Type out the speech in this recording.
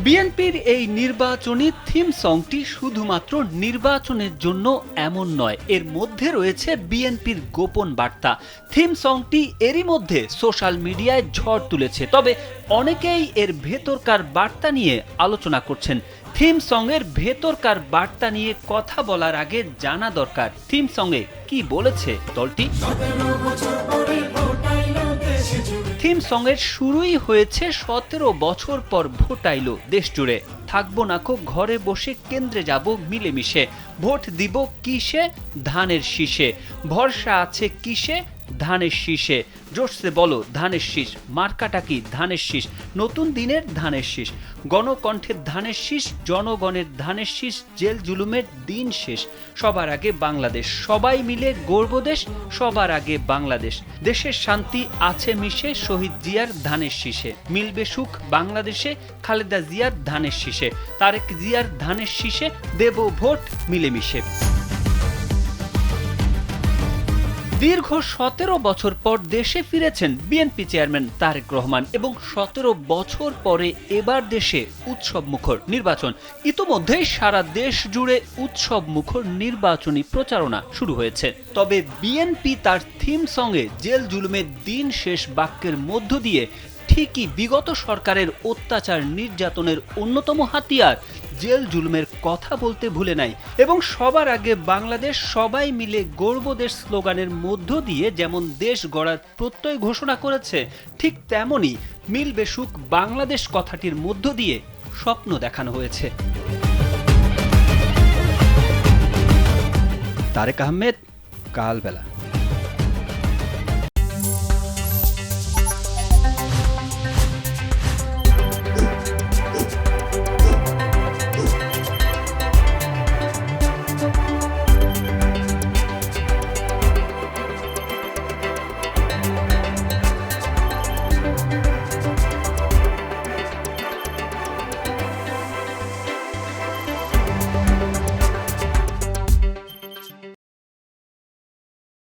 বিএনপির এই নির্বাচনী থিম সংটি শুধুমাত্র নির্বাচনের জন্য এমন নয়, এর মধ্যে রয়েছে বিএনপির গোপন বার্তা। থিম সংটি এরই মধ্যে সোশ্যাল মিডিয়ায় ঝড় তুলেছে, তবে অনেকেই এর ভেতরকার বার্তা নিয়ে আলোচনা করছেন। থিম সংয়ের ভেতরকার বার্তা নিয়ে কথা বলার আগে জানা দরকার থিম সঙ্গে কি বলেছে দলটি। থিম সংয়ের শুরুই হয়েছে 17 বছর পর ভোট আইলো দেশ জুড়ে, থাকবো নাকো ঘরে বসে, কেন্দ্রে যাব মিলেমিশে, ভোট দিব কিসে, ধানের শীষে, ভরসা আছে কিসে, ধানের শীষে, জোরসে বলো ধানের শীষ, মার্কাটা কি ধানের শীষ, নতুন দিনের ধানের শীষ, গণকণ্ঠের ধানের শীষ, জনগণের ধানের শীষ, জেল জুলুমের দিন শেষ, সবার আগে বাংলাদেশ, সবাই মিলে গর্ব দেশ, সবার আগে বাংলাদেশ, দেশের শান্তি আছে মিশে, শহীদ জিয়ার ধানের শীষে, মিলবে সুখ বাংলাদেশে, খালেদা জিয়ার ধানের শীষে, তারেক জিয়ার ধানের শীষে, দেব ভোট মিলেমিশে। দীর্ঘ 17 বছর পর দেশে ফিরেছেন বিএনপি চেয়ারম্যান তারেক রহমান এবং 17 বছর পরে এবার দেশে উৎসব মুখর নির্বাচন। ইতোমধ্যেই সারা দেশ জুড়ে উৎসব মুখর নির্বাচনী প্রচারণা শুরু হয়েছে। তবে বিএনপি তার থিম সঙ্গে জেল জুলুমের দিন শেষ বাক্যের মধ্য দিয়ে ঠিকই বিগত সরকারের অত্যাচার নির্যাতনের অন্যতম হাতিয়ার জেল জুলুমের কথা বলতে ভুলে নাই এবং সবার আগে বাংলাদেশ, সবাই মিলে গর্ব দেশ স্লোগানের মধ্য দিয়ে যেমন দেশ গড়ার প্রত্যয় ঘোষণা করেছে, ঠিক তেমনই মিলবে সুখ বাংলাদেশ কথাটির মধ্য দিয়ে স্বপ্ন দেখানো হয়েছে। তারেক আহমেদ, কালবেলা।